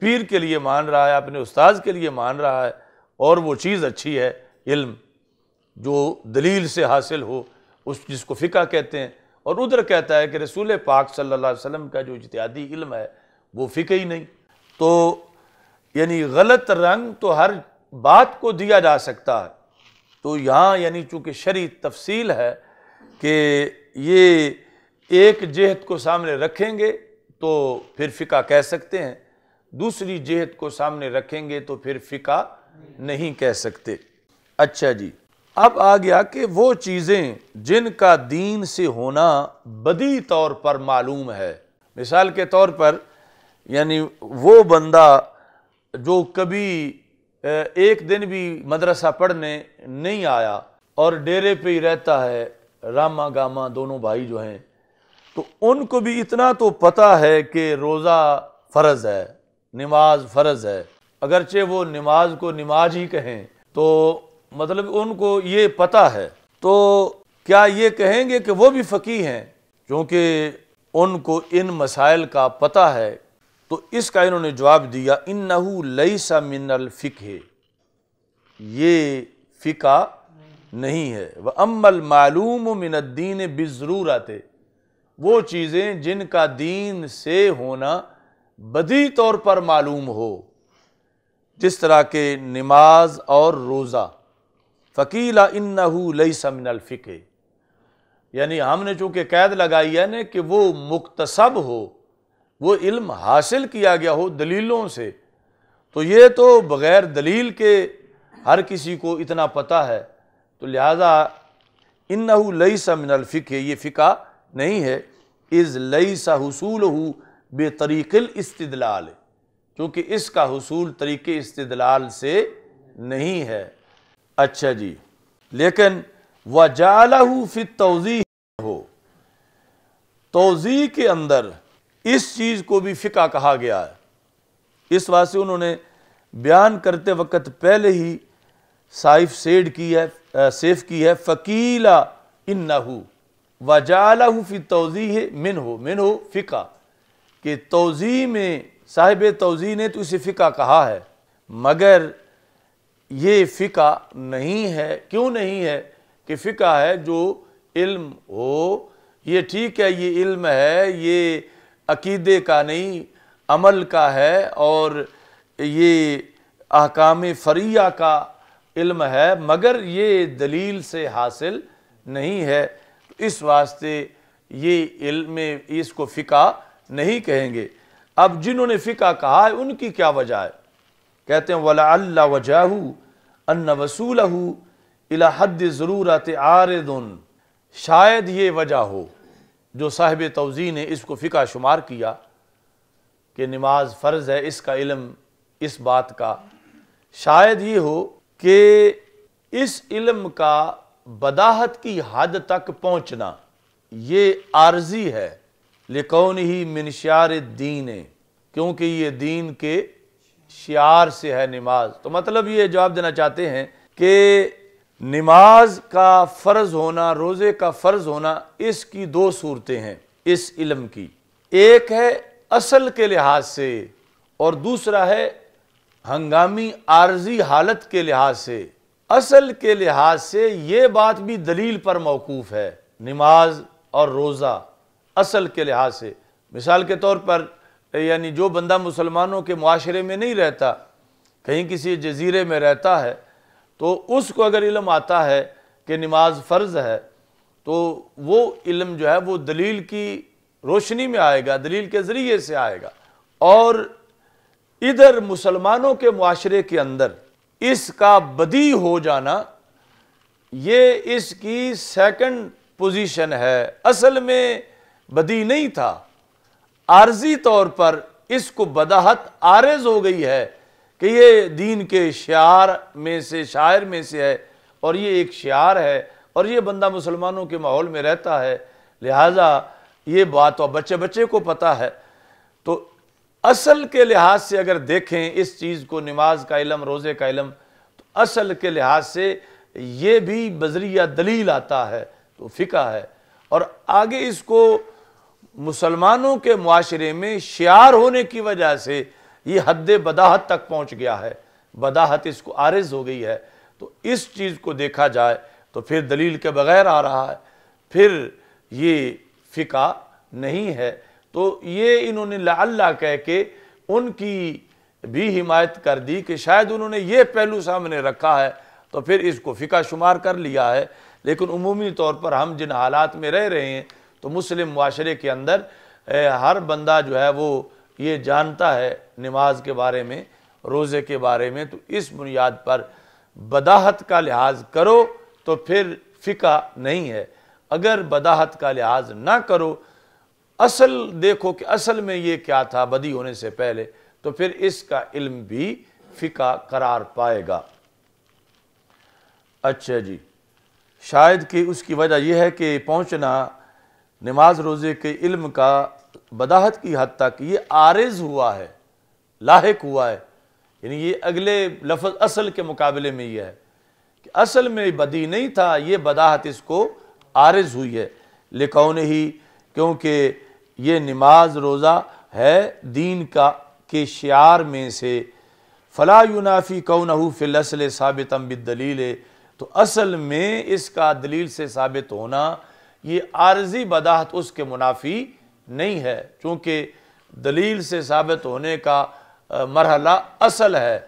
پیر کے لیے مان رہا ہے، اپنے استاذ کے لیے مان رہا ہے، اور وہ چیز اچھی ہے علم جو دلیل سے حاصل ہو، اس جس کو فقہ کہتے ہیں، اور ادھر کہتا ہے کہ رسول پاک صلی اللہ علیہ وسلم کا جو اجتہادی علم ہے وہ فقہی نہیں۔ تو یعنی غلط رنگ تو ہر بات کو دیا جا سکتا ہے۔ تو یہاں یعنی چونکہ شرعی تفصیل ہے کہ یہ ایک جہت کو سامنے رکھیں گے تو پھر فقہ کہہ سکتے ہیں، دوسری جہت کو سامنے رکھیں گے تو پھر فقہ نہیں کہہ سکتے۔ اچھا جی، اب آ گیا کہ وہ چیزیں جن کا دین سے ہونا بدی طور پر معلوم ہے۔ مثال کے طور پر یعنی وہ بندہ جو کبھی ایک دن بھی مدرسہ پڑھنے نہیں آیا اور ڈیرے پہ ہی رہتا ہے، راما گاما دونوں بھائی جو ہیں، تو ان کو بھی اتنا تو پتہ ہے کہ روزہ فرض ہے، نماز فرض ہے، اگرچہ وہ نماز کو نماز ہی کہیں تو مطلب ان کو یہ پتہ ہے، تو کیا یہ کہیں گے کہ وہ بھی فقیہ ہیں کیونکہ ان کو ان مسائل کا پتہ ہے؟ تو اس کا انہوں نے جواب دیا انہو لیس من الفقہ، یہ فقہ نہیں ہے۔ وَأَمَّا الْمَعْلُومُ مِنَ الدِّينِ بِالضْرُورَةِ، وہ چیزیں جن کا دین سے ہونا بدی طور پر معلوم ہو، جس طرح کہ نماز اور روزہ، فَقِيلَ إِنَّهُ لَيْسَ مِنَ الْفِقْهِ، یعنی ہم نے چونکہ قید لگائی ہے نا کہ وہ مکتسب ہو، وہ علم حاصل کیا گیا ہو دلیلوں سے، تو یہ تو بغیر دلیل کے ہر کسی کو اتنا پتہ ہے، تو لہذا انہو لیس من الفقہ، یہ فقہ نہیں ہے، اذ لیس حصولہ بطریق الاستدلال، کیونکہ اس کا حصول طریق استدلال سے نہیں ہے۔ اچھا جی، لیکن وجعلہ فی التوضیح ہو، توضیح کے اندر اس چیز کو بھی فقہ کہا گیا ہے۔ اس واسطے انہوں نے بیان کرتے وقت پہلے ہی سائف سیڈ کی ہے، سیف کی ہے، فقیل انہو وجعلہ فی توضیح منہ فقہ، کہ توضیح میں صاحب توضیح نے تو اسے فقہ کہا ہے مگر یہ فقہ نہیں ہے۔ کیوں نہیں ہے؟ کہ فقہ ہے جو علم ہو، یہ ٹھیک ہے یہ علم ہے، یہ عقیدے کا نہیں عمل کا ہے، اور یہ احکام فریہ کا علم ہے، مگر یہ دلیل سے حاصل نہیں ہے، اس واسطے یہ علم اس کو فقہ نہیں کہیں گے۔ اب جنہوں نے فقہ کہا ہے ان کی کیا وجہ ہے؟ کہتے ہیں وَلَعَلَّ وَجَاهُ أَنَّ وَصُولَهُ إِلَى حَدِّ ضرورت عارض، شاید یہ وجہ ہو جو صاحب توضیح نے اس کو فقہ شمار کیا کہ نماز فرض ہے، اس کا علم اس بات کا، شاید یہ ہو کہ اس علم کا بداہت کی حد تک پہنچنا یہ عارضی ہے، لِقَوْنِهِ مِنْ شِعَارِ الدِّينِ، کیونکہ یہ دین کے شعار سے ہے نماز۔ تو مطلب یہ جواب دینا چاہتے ہیں کہ نماز کا فرض ہونا، روزے کا فرض ہونا، اس کی دو صورتیں ہیں اس علم کی، ایک ہے اصل کے لحاظ سے اور دوسرا ہے ہنگامی عارضی حالت کے لحاظ سے۔ اصل کے لحاظ سے یہ بات بھی دلیل پر موقوف ہے، نماز اور روزہ اصل کے لحاظ سے۔ مثال کے طور پر یعنی جو بندہ مسلمانوں کے معاشرے میں نہیں رہتا، کہیں کسی جزیرے میں رہتا ہے، تو اس کو اگر علم آتا ہے کہ نماز فرض ہے، تو وہ علم جو ہے وہ دلیل کی روشنی میں آئے گا، دلیل کے ذریعے سے آئے گا۔ اور ادھر مسلمانوں کے معاشرے کے اندر اس کا بدیع ہو جانا، یہ اس کی سیکنڈ پوزیشن ہے، اصل میں بدیع نہیں تھا، عارضی طور پر اس کو بداہت عارض ہو گئی ہے کہ یہ دین کے شعار میں سے، شاعر میں سے ہے، اور یہ ایک شعار ہے، اور یہ بندہ مسلمانوں کے ماحول میں رہتا ہے، لہٰذا یہ بات تو بچے بچے کو پتہ ہے۔ تو اصل کے لحاظ سے اگر دیکھیں اس چیز کو، نماز کا علم، روزے کا علم، تو اصل کے لحاظ سے یہ بھی بذریعہ دلیل آتا ہے، تو فقہ ہے۔ اور آگے اس کو مسلمانوں کے معاشرے میں شعار ہونے کی وجہ سے یہ حد بداہت تک پہنچ گیا ہے، بداہت اس کو عارض ہو گئی ہے۔ تو اس چیز کو دیکھا جائے تو پھر دلیل کے بغیر آ رہا ہے، پھر یہ فقہ نہیں ہے۔ تو یہ انہوں نے لعلہ کہہ کے ان کی بھی حمایت کر دی کہ شاید انہوں نے یہ پہلو سامنے رکھا ہے تو پھر اس کو فقہ شمار کر لیا ہے۔ لیکن عمومی طور پر ہم جن حالات میں رہ رہے ہیں تو مسلم معاشرے کے اندر ہر بندہ جو ہے وہ یہ جانتا ہے نماز کے بارے میں، روزے کے بارے میں، تو اس بنیاد پر بداہت کا لحاظ کرو تو پھر فقہ نہیں ہے۔ اگر بداہت کا لحاظ نہ کرو، اصل دیکھو کہ اصل میں یہ کیا تھا بدی ہونے سے پہلے، تو پھر اس کا علم بھی فقہ قرار پائے گا۔ اچھا جی، شاید کہ اس کی وجہ یہ ہے کہ پہنچنا نماز روزے کے علم کا بداہت کی حد تک یہ عارض ہوا ہے، لاحق ہوا ہے، یعنی یہ اگلے لفظ اصل کے مقابلے میں یہ ہے کہ اصل میں بدی نہیں تھا، یہ بداہت اس کو عارض ہوئی ہے، لکونہی، کیونکہ یہ نماز روزہ ہے دین کا کے شعار میں سے، فلا ینافی کونہ فی الاصل ثابتا بالدلیل، تو اصل میں اس کا دلیل سے ثابت ہونا یہ عارضی بداہت اس کے منافی نہیں ہے، چونکہ دلیل سے ثابت ہونے کا مرحلہ اصل ہے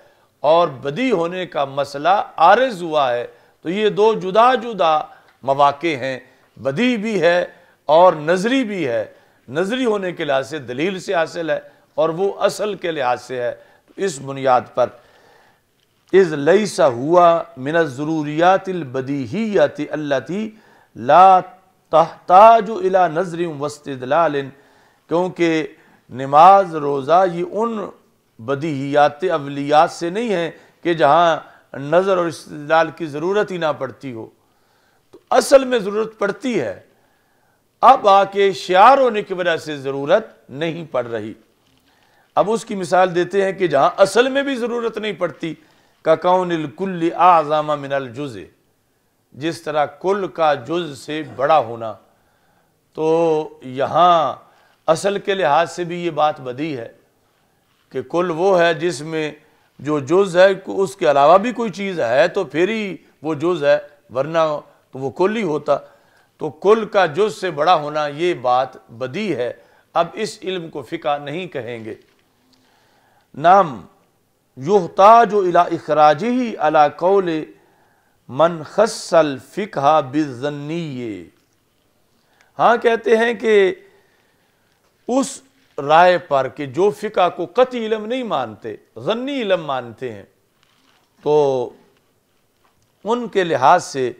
اور بدیع ہونے کا مسئلہ عارض ہوا ہے، تو یہ دو جدا جدا مواقع ہیں، بدیع بھی ہے اور نظری بھی ہے۔ نظری ہونے کے لحاظ سے دلیل سے حاصل ہے اور وہ اصل کے لحاظ سے ہے، تو اس بنیاد پر اذ لیس ہوا من الضروریات البدیہیۃ التی لا تحتاج الی نظر واستدلال، کیونکہ نماز روزہ یہ ان بدیہیات اولیات سے نہیں ہے کہ جہاں نظر اور استدلال کی ضرورت ہی نہ پڑتی ہو، تو اصل میں ضرورت پڑتی ہے، اب آ کے شعار ہونے کی وجہ سے ضرورت نہیں پڑ رہی۔ اب اس کی مثال دیتے ہیں کہ جہاں اصل میں بھی ضرورت نہیں پڑتی، کَکَوْنِ الْكُلِّ أَعْظَمَ مِنَ الْجُزْءِ، جس طرح کل کا جز سے بڑا ہونا، تو یہاں اصل کے لحاظ سے بھی یہ بات بدیع ہے کہ کل وہ ہے جس میں جو جز ہے اس کے علاوہ بھی کوئی چیز ہے تو پھر ہی وہ جز ہے، ورنہ تو وہ کل ہی ہوتا، تو کل کا جز سے بڑا ہونا یہ بات بدیع ہے۔ اب اس علم کو فقہ نہیں کہیں گے۔ نام یحتاج الی اخراجہ علی قول من خص الفقہ بالظنی، ہاں کہتے ہیں کہ اس رائے پر کہ جو فقہ کو قطعی علم نہیں مانتے، ظنی علم مانتے ہیں، تو ان کے لحاظ سے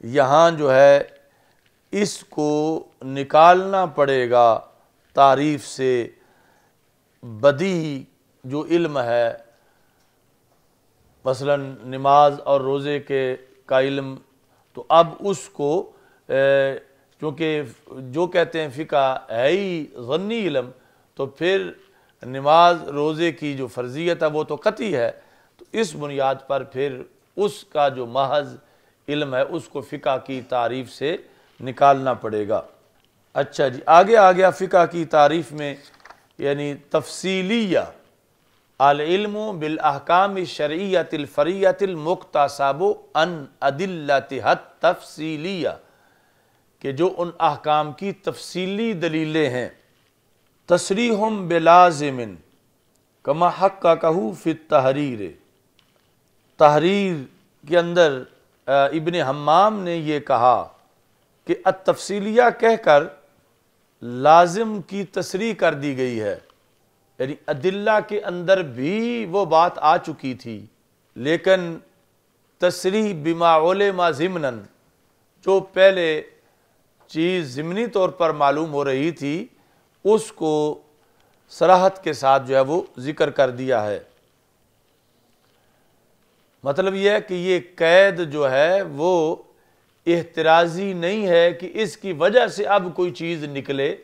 یہاں جو ہے اس کو نکالنا پڑے گا تعریف سے، بدیع جو علم ہے، مثلا نماز اور روزے کا علم، تو اب اس کو چونکہ جو کہتے ہیں فقہ ہے ہی ظنی علم، تو پھر نماز روزے کی جو فرضیت ہے وہ تو قطعی ہے، تو اس بنیاد پر پھر اس کا جو محض علم ہے اس کو فقہ کی تعریف سے نکالنا پڑے گا۔ اچھا جی، آگے آ گیا فقہ کی تعریف میں، یعنی تفصیلیہ العلم بالاحکام الشرعیۃ الفرعیۃ المکتسب عن ادلتہ التفصیلیہ، کہ جو ان احکام کی تفصیلی دلیلیں ہیں، تصریح بلازم کما حققہ فی التحریر، تحریر کے اندر ابن حمام نے یہ کہا کہ التفصیلیہ کہہ کر لازم کی تصریح کر دی گئی ہے، یعنی ادلہ کے اندر بھی وہ بات آ چکی تھی، لیکن تصریح بما علم ضمناً، جو پہلے چیز ضمنی طور پر معلوم ہو رہی تھی اس کو صراحت کے ساتھ جو ہے وہ ذکر کر دیا ہے۔ مطلب یہ ہے کہ یہ قید جو ہے وہ احترازی نہیں ہے کہ اس کی وجہ سے اب کوئی چیز نکلے،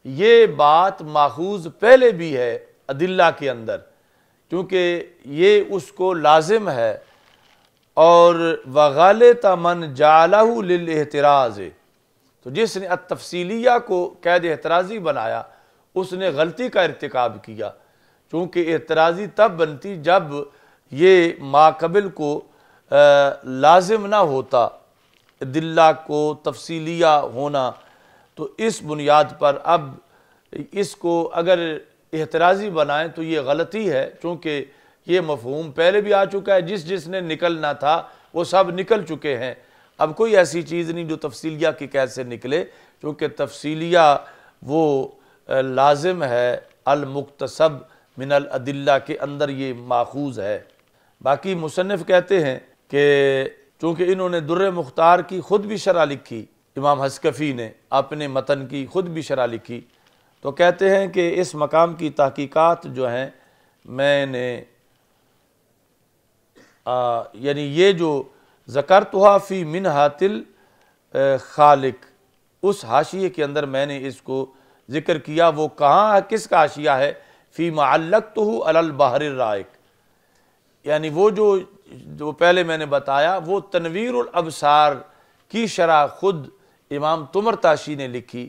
یہ بات ماخوذ پہلے بھی ہے ادلہ کے اندر، کیونکہ یہ اس کو لازم ہے۔ اور وغالط من جعلہ للاحتراز، تو جس نے التفصیلیہ کو قید احترازی بنایا اس نے غلطی کا ارتکاب کیا، چونکہ احترازی تب بنتی جب یہ ماقبل کو لازم نہ ہوتا، ادلہ کو تفصیلیہ ہونا، تو اس بنیاد پر اب اس کو اگر احترازی بنائیں تو یہ غلطی ہے، چونکہ یہ مفہوم پہلے بھی آ چکا ہے، جس نے نکلنا تھا وہ سب نکل چکے ہیں، اب کوئی ایسی چیز نہیں جو تفصیلیہ کی قید سے نکلے، چونکہ تفصیلیہ وہ لازم ہے المکتسب من الادلہ کے اندر یہ ماخوذ ہے۔ باقی مصنف کہتے ہیں کہ چونکہ انہوں نے در مختار کی خود بھی شرح لکھی، امام حسکفی نے اپنے متن کی خود بھی شرح لکھی، تو کہتے ہیں کہ اس مقام کی تحقیقات جو ہیں میں نے یعنی یہ جو ذکرتھا فی منہات الخالق، اس حاشیے کے اندر میں نے اس کو ذکر کیا، وہ کہاں کس کا حاشیہ ہے؟ فی معلقتہ علی البحر الرائق، یعنی وہ جو پہلے میں نے بتایا وہ تنویر الابصار کی شرح خود امام طمرطاشی نے لکھی،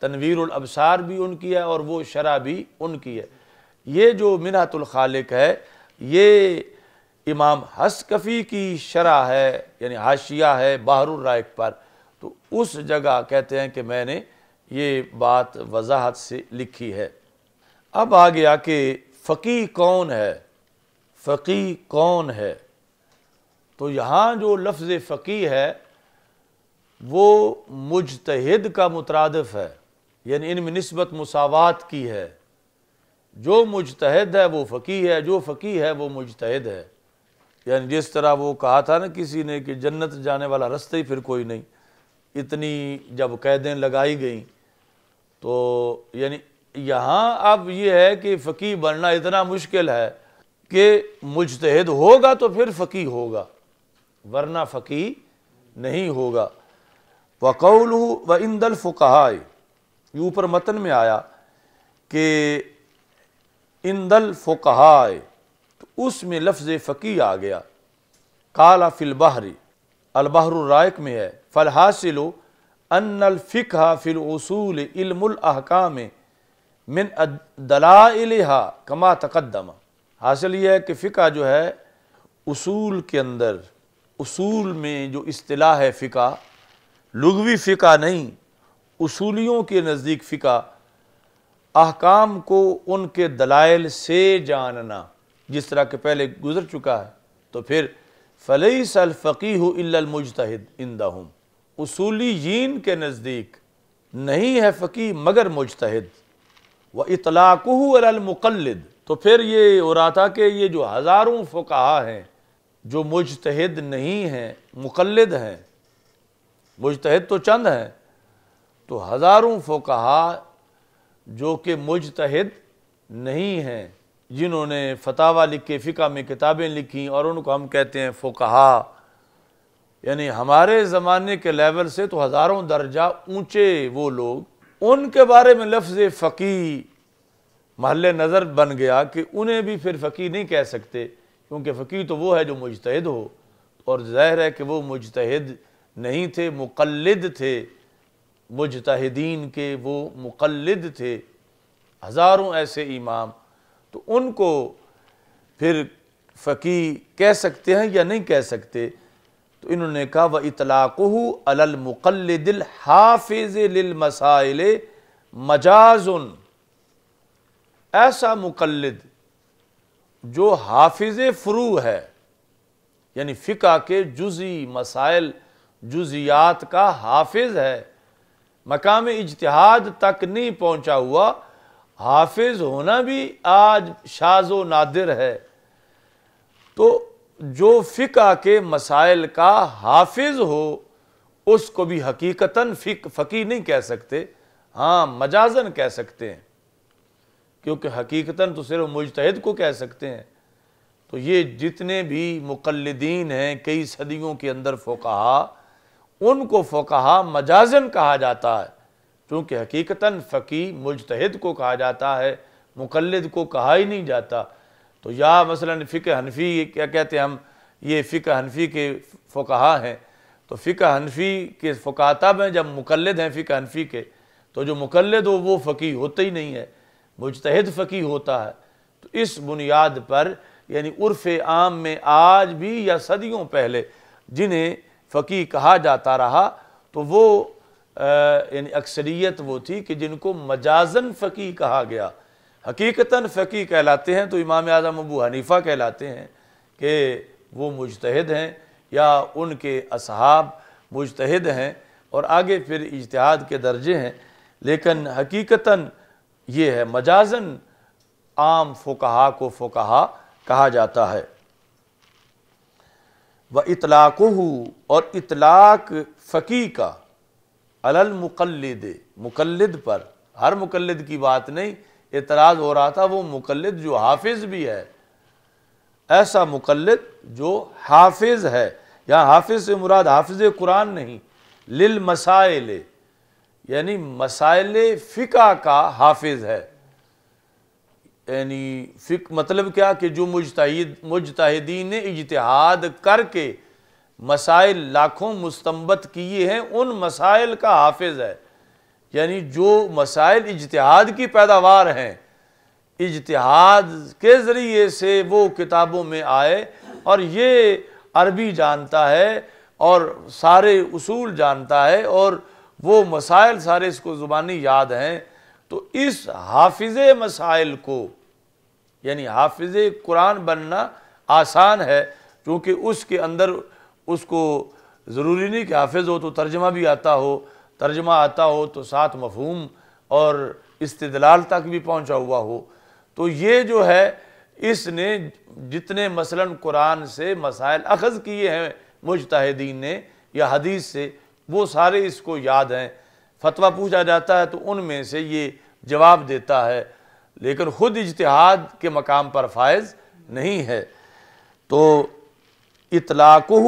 تنویر الابصار بھی ان کی ہے اور وہ شرح بھی ان کی ہے۔ یہ جو منہات الخالق ہے یہ امام حسکفی کی شرح ہے، یعنی حاشیہ ہے بحر الرائق پر، تو اس جگہ کہتے ہیں کہ میں نے یہ بات وضاحت سے لکھی ہے۔ اب آ گیا کہ فقیہ کون ہے، فقیہ کون ہے؟ تو یہاں جو لفظ فقیہ ہے وہ مجتہد کا مترادف ہے، یعنی ان میں نسبت مساوات کی ہے، جو مجتہد ہے وہ فقیہ ہے، جو فقیہ ہے وہ مجتہد ہے۔ یعنی جس طرح وہ کہا تھا نا کسی نے کہ جنت جانے والا رستہ ہی پھر کوئی نہیں، اتنی جب قیدیں لگائی گئیں، تو یعنی یہاں اب یہ ہے کہ فقیہ بننا اتنا مشکل ہے کہ مجتہد ہوگا تو پھر فقیہ ہوگا، ورنہ فقیہ نہیں ہوگا۔ وَقَوْلُهُ وَإِنْدَ الْفُقَهَاءِ، یہ اوپر متن میں آیا کہ عند الفقہاء، تو اس میں لفظ فقیہ آ گیا۔ قال فی البحر، البحر الرائق میں ہے، فالحاصل ان الفقہ فی الاصول علم الاحکام من دلائلها کما تقدم، حاصل یہ ہے کہ فقہ جو ہے اصول کے اندر، اصول میں جو اصطلاح ہے فقہ، لغوی فقہ نہیں، اصولیوں کے نزدیک فقہ، احکام کو ان کے دلائل سے جاننا، جس طرح کہ پہلے گزر چکا ہے۔ تو پھر فلیس الفقیہ الا المجتہد عندہم، اصولیین کے نزدیک نہیں ہے فقیہ مگر مجتہد۔ وَإِطْلَاقُهُ عَلَى الْمُقَلِّدِ، تو پھر یہ ہو رہا تھا کہ یہ جو ہزاروں فقہا ہیں جو مجتہد نہیں ہیں، مقلد ہیں، مجتہد تو چند ہیں، تو ہزاروں فقہا جو کہ مجتہد نہیں ہیں، جنہوں نے فتاویٰ لکھے، فقہ میں کتابیں لکھی، اور ان کو ہم کہتے ہیں فقہا، یعنی ہمارے زمانے کے لیول سے تو ہزاروں درجہ اونچے وہ لوگ، ان کے بارے میں لفظ فقیہ محل نظر بن گیا کہ انہیں بھی پھر فقیہ نہیں کہہ سکتے، کیونکہ فقیہ تو وہ ہے جو مجتہد ہو، اور ظاہر ہے کہ وہ مجتہد نہیں تھے، مقلد تھے، مجتہدین کے وہ مقلد تھے، ہزاروں ایسے امام، تو ان کو پھر فقیہ کہہ سکتے ہیں یا نہیں کہہ سکتے؟ تو انہوں نے کہا وَإِطْلَاقُهُ عَلَى الْمُقَلِّدِ الْحَافِظِ لِلْمَسَائِلِ مَجَازٌ، ایسا مقلد جو حافظ فروع ہے، یعنی فقہ کے جزئی مسائل جزیات کا حافظ ہے، مقام اجتہاد تک نہیں پہنچا ہوا، حافظ ہونا بھی آج شاذ و نادر ہے، تو جو فقہ کے مسائل کا حافظ ہو اس کو بھی حقیقتاً فقیہ نہیں کہہ سکتے، ہاں مجازاً کہہ سکتے ہیں، کیونکہ حقیقتاً تو صرف مجتہد کو کہہ سکتے ہیں۔ تو یہ جتنے بھی مقلدین ہیں کئی صدیوں کے اندر فقہا، ان کو فقہا مجازاً کہا جاتا ہے، کیونکہ حقیقتاً فقیہ مجتہد کو کہا جاتا ہے، مقلد کو کہا ہی نہیں جاتا۔ تو یا مثلا فقہ حنفی کیا کہتے ہیں ہم، یہ فقہ حنفی کے فقہا ہیں، تو فقہ حنفی کے فقہا میں جب مقلد ہیں فقہ حنفی کے، تو جو مقلد ہو وہ فقیہ ہوتا ہی نہیں ہے، مجتہد فقیہ ہوتا ہے۔ تو اس بنیاد پر یعنی عرف عام میں آج بھی یا صدیوں پہلے جنہیں فقیہ کہا جاتا رہا، تو وہ یعنی اکثریت وہ تھی کہ جن کو مجازاً فقیہ کہا گیا، حقیقتاً فقیہ کہلاتے ہیں تو امام اعظم ابو حنیفہ کہلاتے ہیں کہ وہ مجتہد ہیں یا ان کے اصحاب مجتہد ہیں، اور آگے پھر اجتہاد کے درجے ہیں، لیکن حقیقتاً یہ ہے مجازاً عام فقہا کو فقہا کہا جاتا ہے۔ وَإِطْلَاقُهُ، اور اطلاق فقیہ کا، علی المقلد، مقلد پر، ہر مقلد کی بات نہیں، اعتراض ہو رہا تھا وہ مقلد جو حافظ بھی ہے، ایسا مقلد جو حافظ ہے، یہاں حافظ سے مراد حافظ قرآن نہیں، للمسائل یعنی مسائل فقہ کا حافظ ہے، یعنی مطلب کیا کہ جو مجتہدین نے اجتہاد کر کے مسائل لاکھوں مستنبط کیے ہیں ان مسائل کا حافظ ہے، یعنی جو مسائل اجتہاد کی پیداوار ہیں، اجتہاد کے ذریعے سے وہ کتابوں میں آئے، اور یہ عربی جانتا ہے اور سارے اصول جانتا ہے اور وہ مسائل سارے اس کو زبانی یاد ہیں، تو اس حافظ مسائل کو یعنی حافظ قرآن بننا آسان ہے، کیونکہ اس کے اندر اس کو ضروری نہیں کہ حافظ ہو تو ترجمہ بھی آتا ہو، ترجمہ آتا ہو تو ساتھ مفہوم اور استدلال تک بھی پہنچا ہوا ہو۔ تو یہ جو ہے اس نے جتنے مثلا قرآن سے مسائل اخذ کیے ہیں مجتہدین نے یا حدیث سے، وہ سارے اس کو یاد ہیں، فتویٰ پوچھا جاتا ہے تو ان میں سے یہ جواب دیتا ہے، لیکن خود اجتہاد کے مقام پر فائز نہیں ہے۔ تو اطلاقہ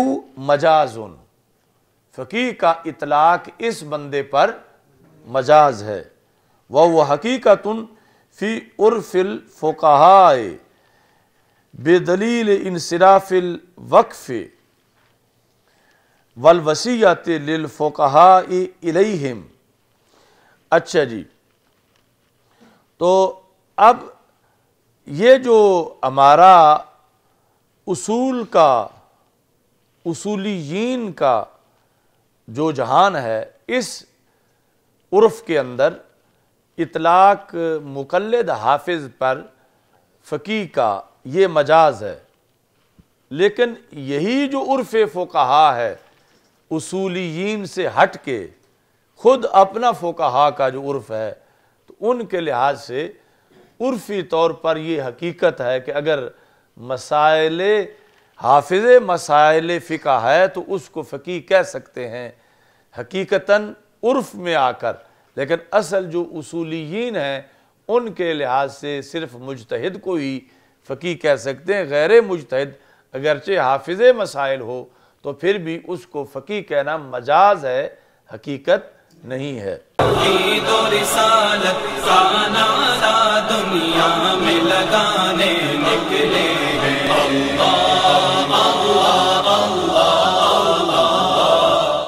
مجازٌ، فقیہ کا اطلاق اس بندے پر مجاز ہے، وَهُوَ حَقِيقَةٌ فِي عُرْفِ الْفُقَهَاءِ بِدَلِيلِ انصراف الوقف والوصیۃ للفقہاء الیہم۔ اچھا جی، تو اب یہ جو ہمارا اصول کا، اصولیین کا جو جہان ہے، اس عرف کے اندر اطلاق مقلد حافظ پر فقیہ کا یہ مجاز ہے، لیکن یہی جو عرف فقہا ہے اصولیین سے ہٹ کے خود اپنا فقہا کا جو عرف ہے، تو ان کے لحاظ سے عرفی طور پر یہ حقیقت ہے کہ اگر مسائل حافظ مسائل فقہ ہے تو اس کو فقیہ کہہ سکتے ہیں حقیقتاً عرف میں آ کر، لیکن اصل جو اصولیین ہیں ان کے لحاظ سے صرف مجتہد کو ہی فقیہ کہہ سکتے ہیں، غیر مجتہد اگرچہ حافظ مسائل ہو تو پھر بھی اس کو فقیہ کہنا مجاز ہے، حقیقت نہیں ہے۔ توحید و رسالت کا نعرہ دنیا میں لگانے نکلے